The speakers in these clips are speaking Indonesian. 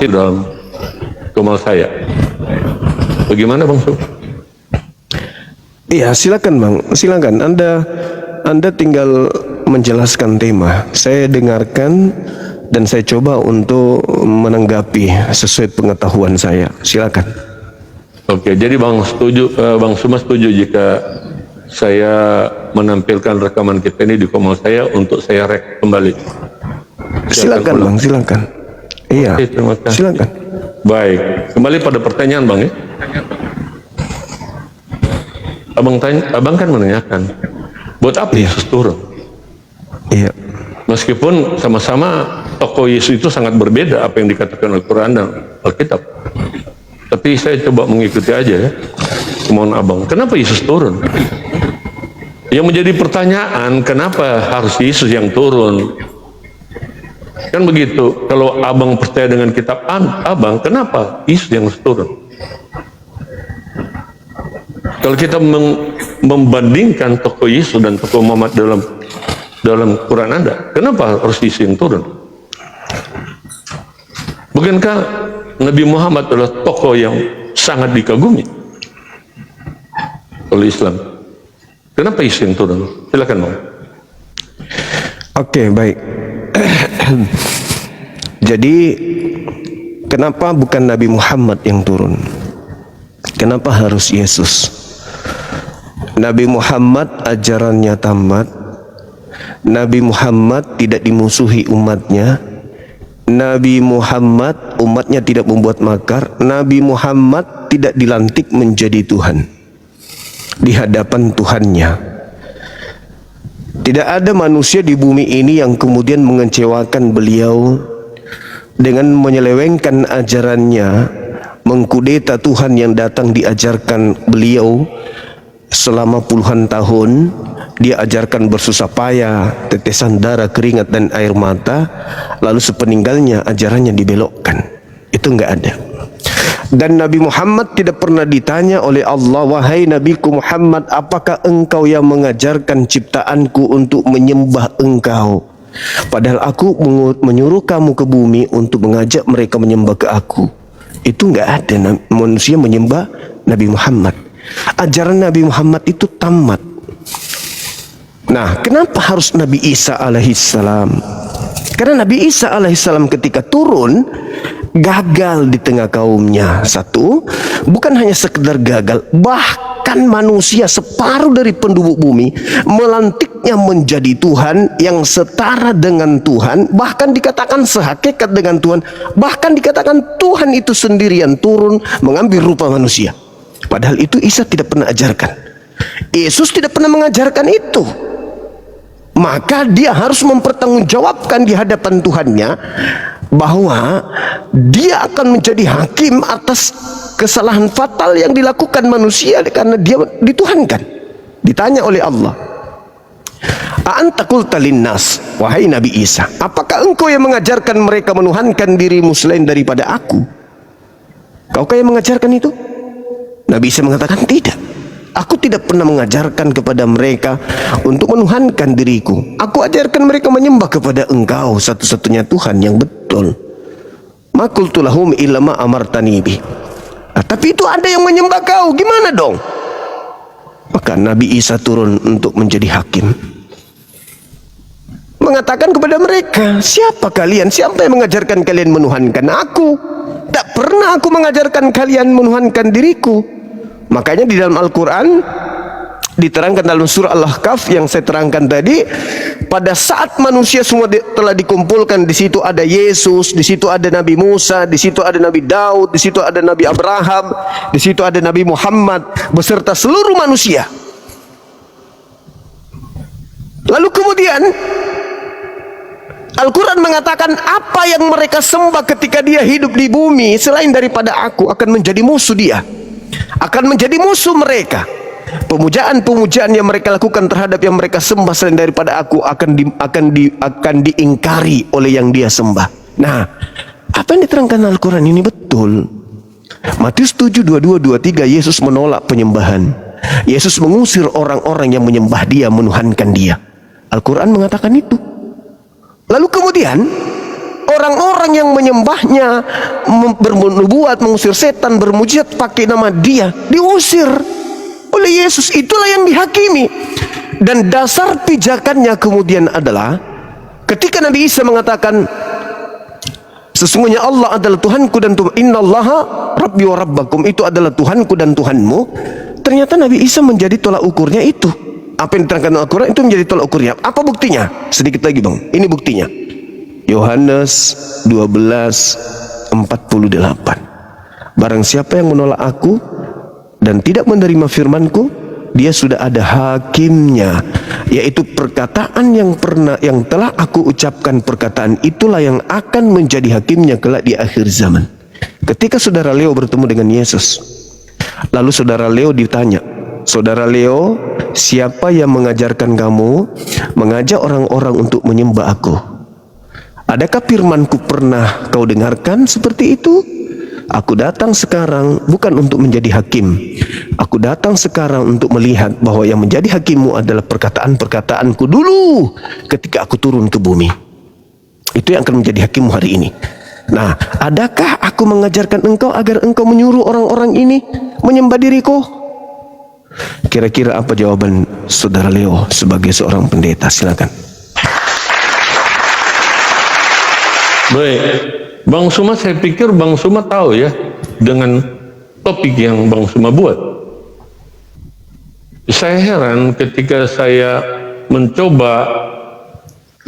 dalam Komal saya. Bagaimana Bang Sum? Iya, silakan Bang, silakan. Anda tinggal menjelaskan tema. Saya dengarkan dan saya coba untuk menanggapi sesuai pengetahuan saya. Silakan. Oke, jadi Bang Suma setuju jika saya menampilkan rekaman kita ini di Komal saya untuk saya rek kembali. Silakan Bang, silakan. Iya, Oke, terima kasih. silakan. Baik, kembali pada pertanyaan Bang ya. Abang kan menanyakan, buat apa Yesus turun? Iya. Meskipun sama-sama tokoh Yesus itu sangat berbeda apa yang dikatakan Al-Quran dan Alkitab. Tapi saya coba mengikuti aja ya. Mohon abang, kenapa Yesus turun? Yang menjadi pertanyaan, kenapa harus Yesus yang turun? Kan begitu, kalau abang percaya dengan kitab abang, kenapa Yesus yang harus turun? Kalau kita membandingkan tokoh Yesus dan tokoh Muhammad dalam Quran Anda, kenapa harus Yesus yang turun? Bukankah Nabi Muhammad adalah tokoh yang sangat dikagumi oleh Islam? Kenapa Yesus yang turun? Silakan Bang. Oke, baik. Jadi kenapa bukan Nabi Muhammad yang turun? Kenapa harus Yesus? Nabi Muhammad ajarannya tamat. Nabi Muhammad tidak dimusuhi umatnya. Nabi Muhammad umatnya tidak membuat makar. Nabi Muhammad tidak dilantik menjadi Tuhan di hadapan Tuhannya. Tidak ada manusia di bumi ini yang kemudian mengecewakan beliau dengan menyelewengkan ajarannya, mengkudeta Tuhan yang datang diajarkan beliau selama puluhan tahun. Dia ajarkan bersusah payah, tetesan darah, keringat dan air mata, lalu sepeninggalnya ajarannya dibelokkan. Itu enggak ada. Dan Nabi Muhammad tidak pernah ditanya oleh Allah, wahai Nabiku Muhammad, apakah engkau yang mengajarkan ciptaanku untuk menyembah engkau? Padahal aku menyuruh kamu ke bumi untuk mengajak mereka menyembah ke aku. Itu enggak ada manusia menyembah Nabi Muhammad. Ajaran Nabi Muhammad itu tamat. Nah, kenapa harus Nabi Isa alaihissalam? Karena Nabi Isa alaihissalam ketika turun gagal di tengah kaumnya. Satu, bukan hanya sekedar gagal, bahkan manusia separuh dari penduduk bumi melantiknya menjadi Tuhan yang setara dengan Tuhan, bahkan dikatakan sehakikat dengan Tuhan, bahkan dikatakan Tuhan itu sendirian turun mengambil rupa manusia. Padahal itu Isa tidak pernah ajarkan. Yesus tidak pernah mengajarkan itu. Maka dia harus mempertanggungjawabkan di hadapan Tuhannya bahwa dia akan menjadi hakim atas kesalahan fatal yang dilakukan manusia karena dia dituhankan. Ditanya oleh Allah, a'anta qulta linnas, wahai Nabi Isa, apakah engkau yang mengajarkan mereka menuhankan dirimu selain daripada aku? Kaukah yang mengajarkan itu? Nabi Isa mengatakan, tidak. Aku tidak pernah mengajarkan kepada mereka untuk menuhankan diriku. Aku ajarkan mereka menyembah kepada engkau, satu-satunya Tuhan yang betul. Ma qultu lahum illa ma amartani bi. Tapi itu ada yang menyembah kau, gimana dong? Maka Nabi Isa turun untuk menjadi hakim, mengatakan kepada mereka, siapa kalian? Siapa yang mengajarkan kalian menuhankan aku? Tak pernah aku mengajarkan kalian menuhankan diriku. Makanya di dalam Al-Quran diterangkan dalam surah Al-Ahqaf yang saya terangkan tadi, pada saat manusia semua telah dikumpulkan, di situ ada Yesus, di situ ada Nabi Musa, di situ ada Nabi Daud, di situ ada Nabi Abraham, di situ ada Nabi Muhammad beserta seluruh manusia. Lalu kemudian Al-Quran mengatakan apa yang mereka sembah ketika dia hidup di bumi selain daripada aku akan menjadi musuh dia, akan menjadi musuh mereka. Pemujaan-pemujaan yang mereka lakukan terhadap yang mereka sembah selain daripada aku akan diingkari oleh yang dia sembah. Nah, apa yang diterangkan Al-Quran ini betul. Matius 7, 22, 23, Yesus menolak penyembahan. Yesus mengusir orang-orang yang menyembah dia, menuhankan dia. Al-Quran mengatakan itu. Lalu kemudian orang-orang yang menyembahnya, bernubuat, mengusir setan, bermujizat pakai nama dia, diusir oleh Yesus. Itulah yang dihakimi. Dan dasar pijakannya kemudian adalah ketika Nabi Isa mengatakan, sesungguhnya Allah adalah Tuhanku dan Tuhan, innallaha rabbi wa rabbakum, itu adalah Tuhanku dan Tuhanmu. Ternyata Nabi Isa menjadi tolak ukurnya itu. Apa yang diterangkan Al-Quran itu menjadi tolak ukurnya. Apa buktinya? Sedikit lagi bang, ini buktinya. Yohanes 12:48. Barang siapa yang menolak aku dan tidak menerima firmanku, dia sudah ada hakimnya, yaitu perkataan yang telah aku ucapkan. Perkataan itulah yang akan menjadi hakimnya kelak di akhir zaman. Ketika saudara Leo bertemu dengan Yesus, lalu saudara Leo ditanya, saudara Leo, siapa yang mengajarkan kamu mengajak orang-orang untuk menyembah aku? Adakah firmanku pernah kau dengarkan seperti itu? Aku datang sekarang bukan untuk menjadi hakim. Aku datang sekarang untuk melihat bahwa yang menjadi hakimmu adalah perkataan-perkataanku dulu ketika aku turun ke bumi. Itu yang akan menjadi hakimmu hari ini. Nah, adakah aku mengajarkan engkau agar engkau menyuruh orang-orang ini menyembah diriku? Kira-kira apa jawaban saudara Leo sebagai seorang pendeta? Silakan. Baik, Bang Suma, saya pikir Bang Suma tahu ya dengan topik yang Bang Suma buat. Saya heran ketika saya mencoba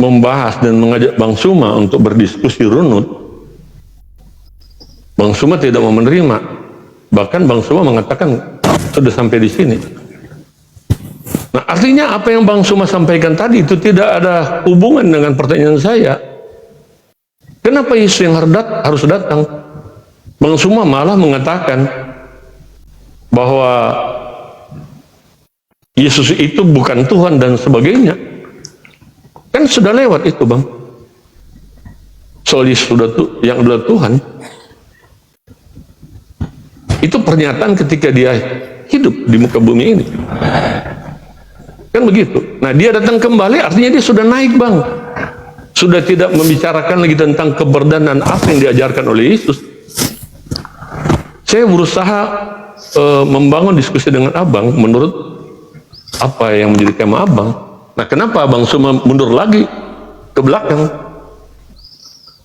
membahas dan mengajak Bang Suma untuk berdiskusi runut, Bang Suma tidak mau menerima. Bahkan Bang Suma mengatakan sudah sampai di sini. Nah, artinya apa yang Bang Suma sampaikan tadi itu tidak ada hubungan dengan pertanyaan saya. Kenapa Yesus yang harus datang? Bang Suma malah mengatakan bahwa Yesus itu bukan Tuhan dan sebagainya. Kan sudah lewat itu, Bang. Soal Yesus yang adalah Tuhan. Itu pernyataan ketika dia hidup di muka bumi ini. Kan begitu. Nah, dia datang kembali artinya dia sudah naik, Bang. Sudah tidak membicarakan lagi tentang keberdanan apa yang diajarkan oleh Yesus. Saya berusaha membangun diskusi dengan Abang menurut apa yang menjadi tema Abang. Nah, kenapa Abang Suma mundur lagi ke belakang?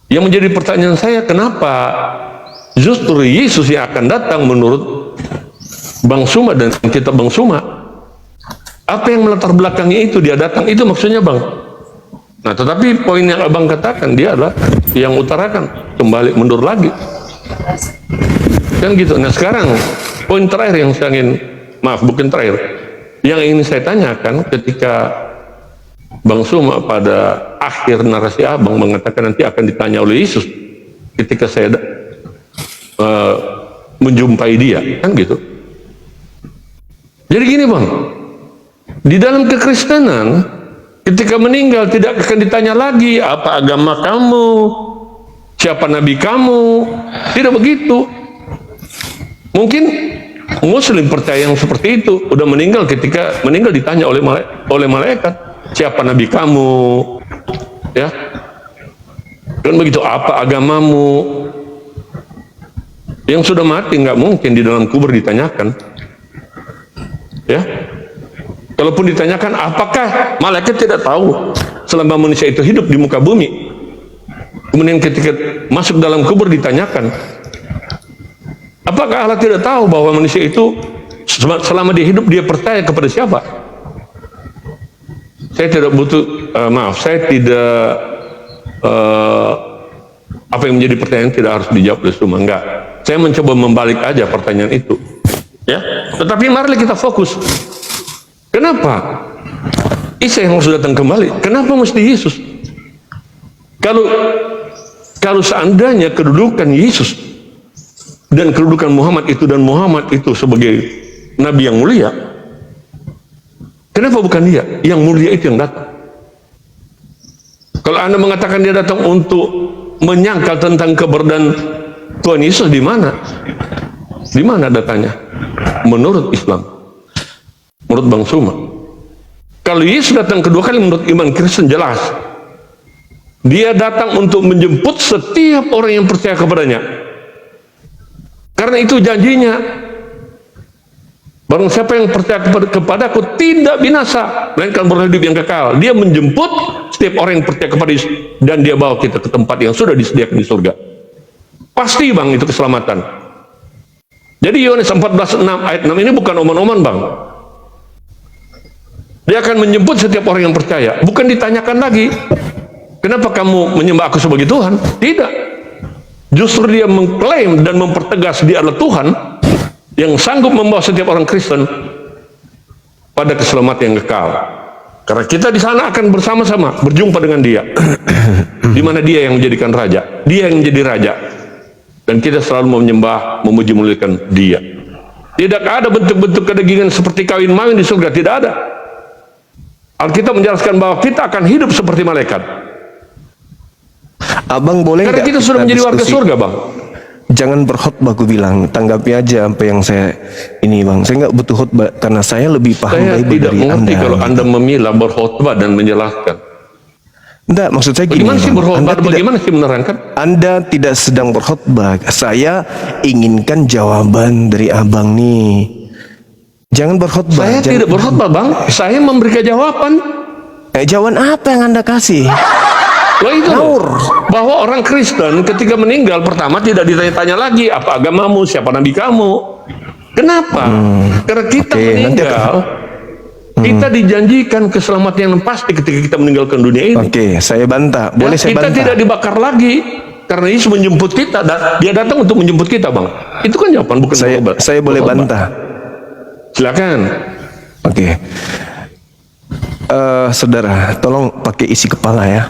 Yang menjadi pertanyaan saya, kenapa justru Yesus yang akan datang menurut Bang Suma dan kitab Bang Suma? Apa yang melatar belakangnya itu dia datang, itu maksudnya, Bang. Nah, tetapi poin yang Abang katakan, dia adalah yang utarakan kembali mundur lagi. Kan gitu. Nah, sekarang poin terakhir yang saya ingin, bukan terakhir, yang ingin saya tanyakan ketika Bang Suma pada akhir narasi Abang mengatakan nanti akan ditanya oleh Yesus ketika saya menjumpai dia, kan gitu. Jadi gini, Bang, di dalam kekristenan ketika meninggal tidak akan ditanya lagi apa agama kamu, siapa nabi kamu. Tidak begitu. Mungkin Muslim percaya yang seperti itu, udah meninggal, ketika meninggal ditanya oleh malaikat, siapa nabi kamu, ya kan begitu, apa agamamu. Yang sudah mati nggak mungkin di dalam kubur ditanyakan, ya. Kalaupun ditanyakan, apakah malaikat tidak tahu selama manusia itu hidup di muka bumi? Kemudian ketika masuk dalam kubur ditanyakan, apakah Allah tidak tahu bahwa manusia itu selama dia hidup dia percaya kepada siapa? Saya tidak butuh, saya tidak, apa yang menjadi pertanyaan tidak harus dijawab oleh semua, enggak. Saya mencoba membalik aja pertanyaan itu, ya. Tetapi mari kita fokus. Kenapa Isa yang harus datang kembali? Kenapa mesti Yesus? Kalau seandainya kedudukan Yesus dan kedudukan Muhammad itu sebagai nabi yang mulia, kenapa bukan dia? Yang mulia itu yang datang. Kalau Anda mengatakan dia datang untuk menyangkal tentang keberdanan Tuhan Yesus, di mana? Di mana datanya? Menurut Islam. Menurut Bang Suma, kalau Yesus datang kedua kali menurut iman Kristen jelas Dia datang untuk menjemput setiap orang yang percaya kepadanya. Karena itu janjinya, barang siapa yang percaya kepadaku tidak binasa, melainkan beroleh hidup yang kekal. Dia menjemput setiap orang yang percaya kepada Yesus, dan dia bawa kita ke tempat yang sudah disediakan di surga. Pasti bang, itu keselamatan. Jadi Yohanes 14:6 ayat 6 ini bukan omongan bang. Dia akan menjemput setiap orang yang percaya. Bukan ditanyakan lagi, kenapa kamu menyembah aku sebagai Tuhan? Tidak. Justru dia mengklaim dan mempertegas dia adalah Tuhan yang sanggup membawa setiap orang Kristen pada keselamatan yang kekal. Karena kita di sana akan bersama-sama berjumpa dengan dia, di mana dia yang menjadikan raja, dia yang menjadi raja, dan kita selalu menyembah, memuji, memuliakan dia. Tidak ada bentuk-bentuk kedagingan seperti kawin mawin di surga, tidak ada. Alkitab menjelaskan bahwa kita akan hidup seperti malaikat. Abang boleh Karena kita sudah menjadi warga surga bang. Jangan berkhotbah, aku bilang, tanggapi aja apa yang saya ini bang. Saya nggak butuh khotbah karena saya lebih paham Saya Bible tidak dari mengerti Anda. kalau Anda memilah berkhotbah dan menjelaskan. Enggak, maksud saya gini. Bagaimana sih Bang. berkhotbah? Bagaimana sih menerangkan? Anda tidak sedang berkhotbah. Saya inginkan jawaban dari abang nih. Jangan berkhotbah. Saya tidak berkhotbah bang. Saya memberikan jawaban. Jawaban apa yang Anda kasih? Loh itu loh, bahwa orang Kristen ketika meninggal pertama tidak ditanya-tanya lagi apa agamamu, siapa nabi kamu. Kenapa? Karena kita meninggal, kita dijanjikan keselamatan yang pasti ketika kita meninggalkan dunia ini. Oke, saya bantah. Boleh saya kita bantah? tidak dibakar lagi karena Yesus menjemput kita. Dia datang untuk menjemput kita bang. Itu kan jawaban, bukan jawaban. Saya boleh bantah. Silakan. Oke. Saudara, tolong pakai isi kepala ya.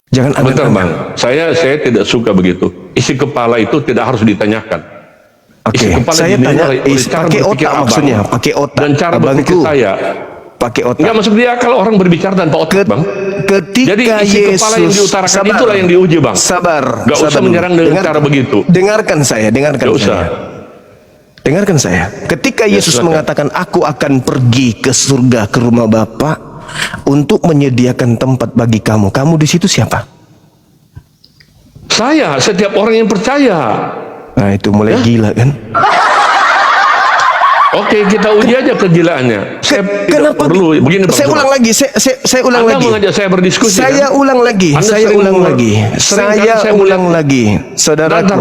Jangan Bentar bang, saya tidak suka begitu. Isi kepala itu tidak harus ditanyakan. Oke, saya tanya pakai otak maksudnya, pakai otak. Dan cara berpikir saya pakai otak. Enggak, maksud dia kalau orang berbicara tanpa otak bang. Ketika jadi isi Yesus, kepala yang diutarakan sabar, itulah yang diuji bang. Sabar. Gak usah menyerang dengan cara begitu. Dengarkan saya, dengarkan Gak usah. Dengarkan saya. Ketika Yesus mengatakan, aku akan pergi ke surga, ke rumah Bapa untuk menyediakan tempat bagi kamu. Kamu di situ siapa? Saya, setiap orang yang percaya. Nah itu mulai gila kan? Oke, kita uji aja kegilaannya. Saya Kenapa? perlu begini bang. Saya ulang lagi. Saya ulang Anda lagi. mengajak saya berdiskusi. Saya ulang lagi. Saya ulang lagi. Saya ulang lagi. Saudaraku,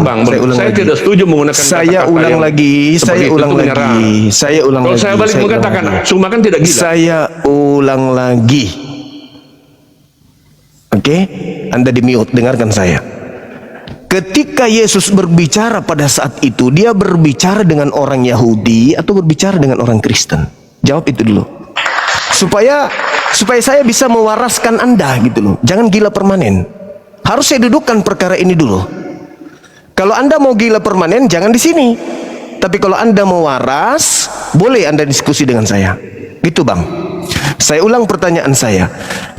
saya tidak setuju menggunakan kata-kata saya ulang yang lagi. Saya seperti ulang itu lagi. menyerang. Saya ulang Kalau lagi. saya balik mengatakan, cuma kan tidak gila. Saya ulang lagi. Oke, Anda di mute, dengarkan saya. Ketika Yesus berbicara pada saat itu, dia berbicara dengan orang Yahudi atau berbicara dengan orang Kristen? Jawab itu dulu. Supaya saya bisa mewaraskan Anda gitu loh. Jangan gila permanen. Harus saya dudukkan perkara ini dulu. Kalau Anda mau gila permanen, jangan di sini. Tapi kalau Anda mau waras, boleh Anda diskusi dengan saya. Gitu bang. Saya ulang pertanyaan saya.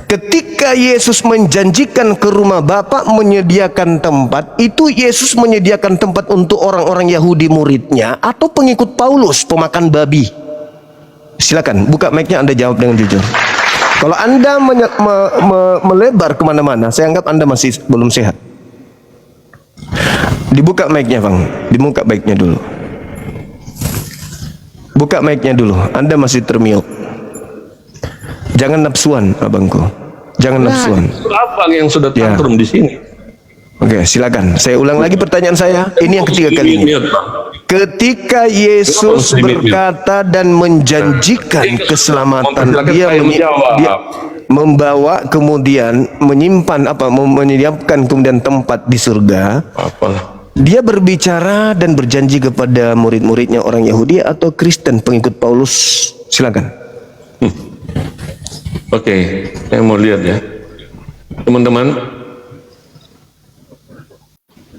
Ketika Yesus menjanjikan ke rumah Bapa menyediakan tempat, itu Yesus menyediakan tempat untuk orang-orang Yahudi muridnya atau pengikut Paulus, pemakan babi? Silakan, buka mic-nya, Anda jawab dengan jujur. Kalau Anda melebar kemana-mana, saya anggap Anda masih belum sehat. Dibuka mic-nya bang, dibuka mic-nya dulu. Buka mic-nya dulu, Anda masih termute. Jangan nafsuan, abangku. Jangan nafsuan. Abang yang sudah tantrum di sini. Oke, silakan. Saya ulang lagi pertanyaan saya. Ini yang ketiga kalinya. Ketika Yesus berkata dan menjanjikan keselamatan, dia membawa kemudian menyimpan menyediakan kemudian tempat di surga. Dia berbicara dan berjanji kepada murid-muridnya orang Yahudi atau Kristen pengikut Paulus. Silakan. Oke, saya mau lihat ya, teman-teman.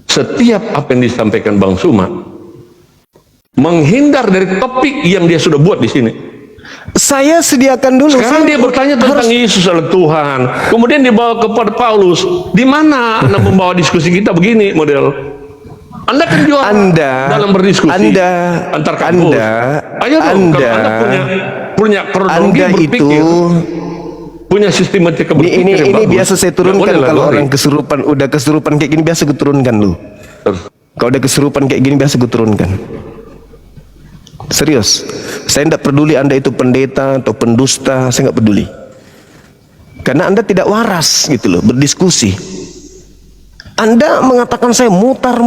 Setiap apa yang disampaikan Bang Suma menghindar dari topik yang dia sudah buat di sini. Saya sediakan dulu. Sekarang dia bertanya tentang Yesus adalah Tuhan. Kemudian dibawa kepada Paulus. Di mana Anda membawa diskusi kita begini model? Anda kan juara dalam berdiskusi antar kampus. Ayo dong, kalau Anda punya kronologi berpikir. punya sistematika berpikir Ini yang bagus. biasa saya turunkan Nggak boleh kalau lari. orang kesurupan, udah kesurupan kayak gini biasa gue turunkan lu. Terus, Kalau udah kesurupan kayak gini biasa gue turunkan. Serius, saya tidak peduli Anda itu pendeta atau pendusta, saya nggak peduli. Karena Anda tidak waras gitu loh, berdiskusi. Anda mengatakan saya mutar.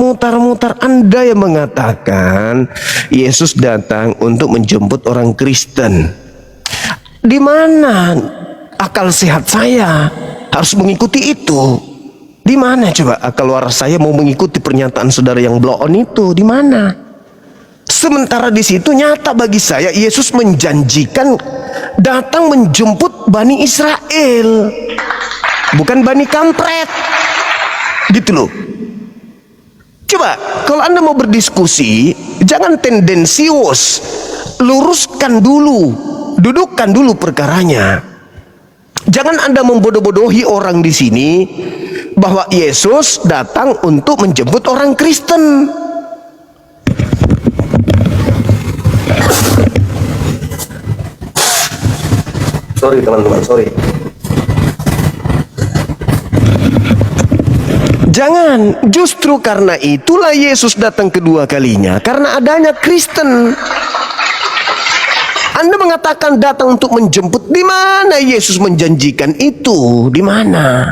Anda yang mengatakan Yesus datang untuk menjemput orang Kristen. Di mana akal sehat saya harus mengikuti itu? Di mana coba akal waras saya mau mengikuti pernyataan saudara yang blow on itu? Di mana? Sementara di situ nyata bagi saya Yesus menjanjikan datang menjemput Bani Israel, bukan Bani kampret. Gitu loh. Coba kalau Anda mau berdiskusi jangan tendensius, luruskan dulu, dudukkan dulu perkaranya. Jangan Anda membodoh-bodohi orang di sini bahwa Yesus datang untuk menjemput orang Kristen. Sorry teman-teman, sorry. Jangan, justru karena itulah Yesus datang kedua kalinya, karena adanya Kristen. Anda mengatakan datang untuk menjemput, di mana Yesus menjanjikan itu? Di mana?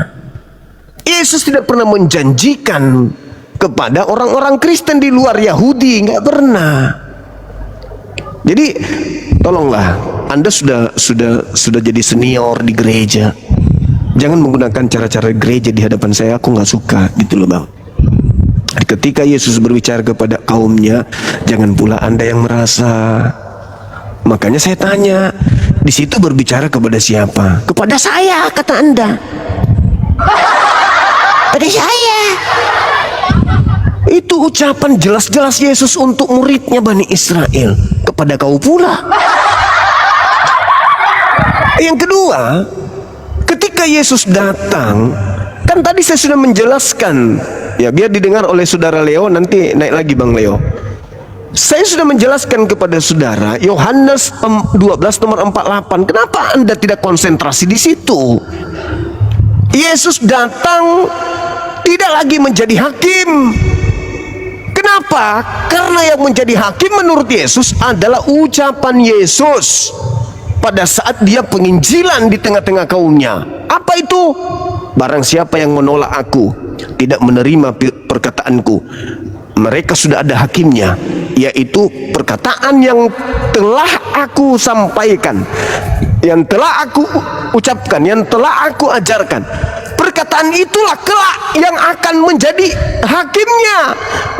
Yesus tidak pernah menjanjikan kepada orang-orang Kristen di luar Yahudi, nggak pernah. Jadi tolonglah, Anda sudah jadi senior di gereja. Jangan menggunakan cara-cara gereja di hadapan saya, aku nggak suka gitu loh bang. Ketika Yesus berbicara kepada kaumnya, jangan pula Anda yang merasa. Makanya saya tanya, di situ berbicara kepada siapa? Kepada saya, kata Anda. Pada saya. Itu ucapan jelas-jelas Yesus untuk muridnya Bani Israel. Kepada kau pula. Yang kedua, ketika Yesus datang, kan tadi saya sudah menjelaskan, ya biar didengar oleh saudara Leo, nanti naik lagi Bang Leo. Saya sudah menjelaskan kepada saudara Yohanes 12 nomor 48. Kenapa Anda tidak konsentrasi di situ? Yesus datang tidak lagi menjadi hakim. Kenapa? Karena yang menjadi hakim menurut Yesus adalah ucapan Yesus pada saat dia penginjilan di tengah-tengah kaumnya. Apa itu? Barang siapa yang menolak aku, tidak menerima perkataanku, mereka sudah ada hakimnya, yaitu perkataan yang telah aku sampaikan, yang telah aku ucapkan, yang telah aku ajarkan. Perkataan itulah kelak yang akan menjadi hakimnya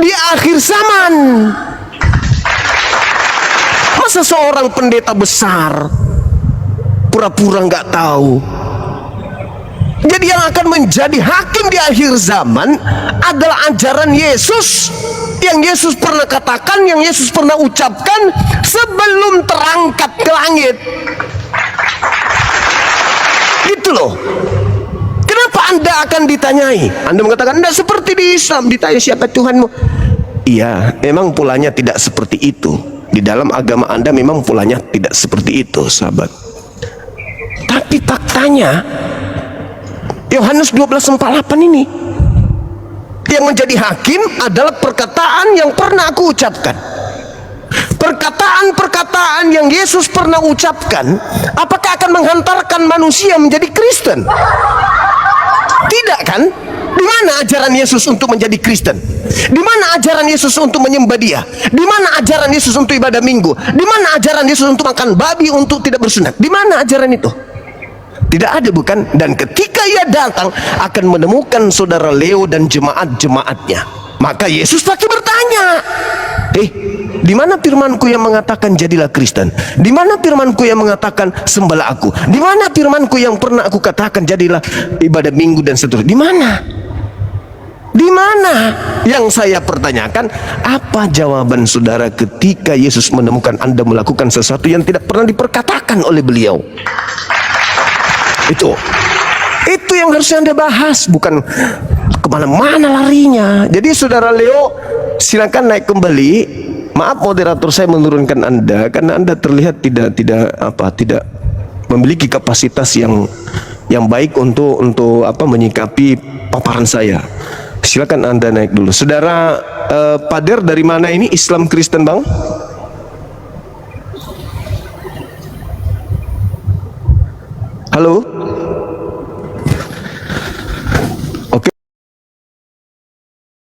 di akhir zaman. Masa seorang pendeta besar pura-pura nggak tahu? Jadi yang akan menjadi hakim di akhir zaman adalah ajaran Yesus, yang Yesus pernah katakan, yang Yesus pernah ucapkan sebelum terangkat ke langit. Gitu loh. Kenapa Anda akan ditanyai? Anda mengatakan Anda seperti di Islam, ditanya siapa Tuhanmu. Iya, memang polanya tidak seperti itu. Di dalam agama Anda memang polanya tidak seperti itu, sahabat. Tapi faktanya Yohanes 12:48 ini, yang menjadi hakim adalah perkataan yang pernah aku ucapkan. Perkataan-perkataan yang Yesus pernah ucapkan, apakah akan menghantarkan manusia menjadi Kristen? Tidak kan? Di mana ajaran Yesus untuk menjadi Kristen? Di mana ajaran Yesus untuk menyembah Dia? Di mana ajaran Yesus untuk ibadah minggu? Di mana ajaran Yesus untuk makan babi, untuk tidak bersunat? Di mana ajaran itu? Tidak ada, bukan? Dan ketika ia datang akan menemukan saudara Leo dan jemaat-jemaatnya, maka Yesus lagi bertanya, di mana firmanku yang mengatakan jadilah Kristen? Di mana firmanku yang mengatakan sembahlah aku? Di mana firmanku yang pernah aku katakan jadilah ibadah minggu dan seterusnya? Di mana? Di mana? Yang saya pertanyakan, apa jawaban saudara ketika Yesus menemukan Anda melakukan sesuatu yang tidak pernah diperkatakan oleh beliau? Itu yang harusnya Anda bahas, bukan kemana-mana larinya. Jadi saudara Leo, silakan naik kembali. Maaf moderator, saya menurunkan Anda karena Anda terlihat tidak memiliki kapasitas yang baik untuk menyikapi paparan saya. Silakan Anda naik dulu. Saudara Pader dari mana ini? Islam Kristen Bang? Halo?